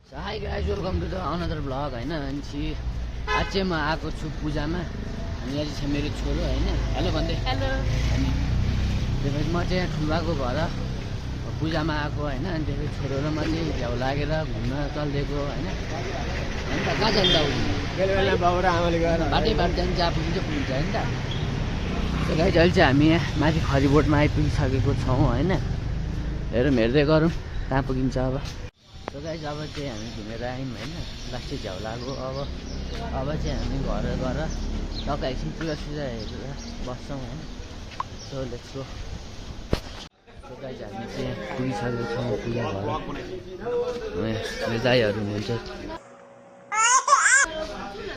High guys welcome to the another vlog होइन। अनि आज चाहिँ म आएको छु पूजामा। अनि यहाँ चाहिँ छ मेरो छोरो होइन। हेलो भन्दै हेलो। अनि त्यसपछि म चाहिँ ठुलाको घर पूजामा आएको होइन। अनि त्यसपछि छोरो र म चाहिँ झ्याउ लागेर घुम्न चलिदिएको होइन। अन्त कहाँ जान्छ बेला बेला बाउ र आमाले गएर बाटै बाटो जान्छ जहाँ पुगिन्छ होइन त। त्यो गाइज अहिले चाहिँ हामी यहाँ माथि खरिबोटमा आइपुगिसकेको छौँ होइन। हेरौँ हेर्दै गरौँ कहाँ पुगिन्छ अब। सो गाइज अब चाहिँ हामी घुमेर आयौँ होइन। लास्टै झ्याउ लाग्यो। अब चाहिँ हामी घर गएर टक्क एकछिन पूजा हेरेर बस्छौँ होइन। So let's go. So guys हामी चाहिँ पुगिसकेको छौँ पूजा घर। दाइहरू हुनुहुन्छ,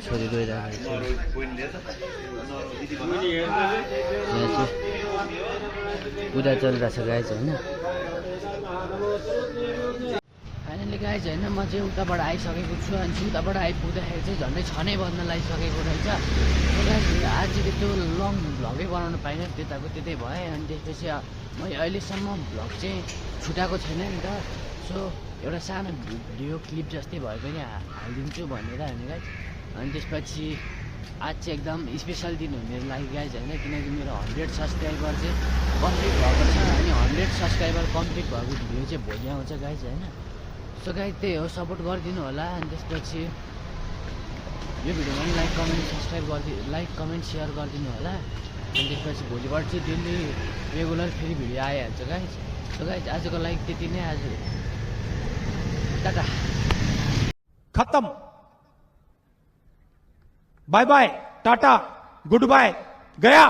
छोरी गइरहेको छ। यहाँ चाहिँ पूजा चलिरहेछ गाइज होइन। फाइनली गाइज होइन म चाहिँ उताबाट आइसकेको छु। अनि उताबाट आइपुग्दाखेरि चाहिँ झन्डै 6 नै बज्न लागिसकेको रहेछ। आज चाहिँ त्यो लङ भ्लगै बनाउनु पाइनँ, त्यताको त्यतै भएँ। अनि त्यसपछि मैले अहिलेसम्म भ्लग चाहिँ छुट्याएको छैन नि त। सो एउटा सानो भिडियो क्लिप जस्तै भए पनि हालिदिन्छु भनेर होइन गाइज। अनि त्यसपछि आज चाहिँ एकदम स्पेसल दिन हो मेरो लागि गाइज होइन। किनकि मेरो 100 सब्सक्राइबर चाहिँ कम्प्लिट भएको छ। अनि 100 सब्सक्राइबर कम्प्लिट भएको भिडियो चाहिँ भोलि आउँछ गाइज होइन। सो गाइज त्यही हो, सपोर्ट गरिदिनु होला। अनि त्यसपछि यो भिडियोमा पनि लाइक कमेन्ट सेयर गरिदिनु होला। अनि त्यसपछि भोलिबाट चाहिँ डेली रेगुलर फेरि भिडियो आइहाल्छ गाइज। सो गाइज आजको लागि त्यति नै। आज टाटा खत्म। Bye bye, tata, good bye, गया।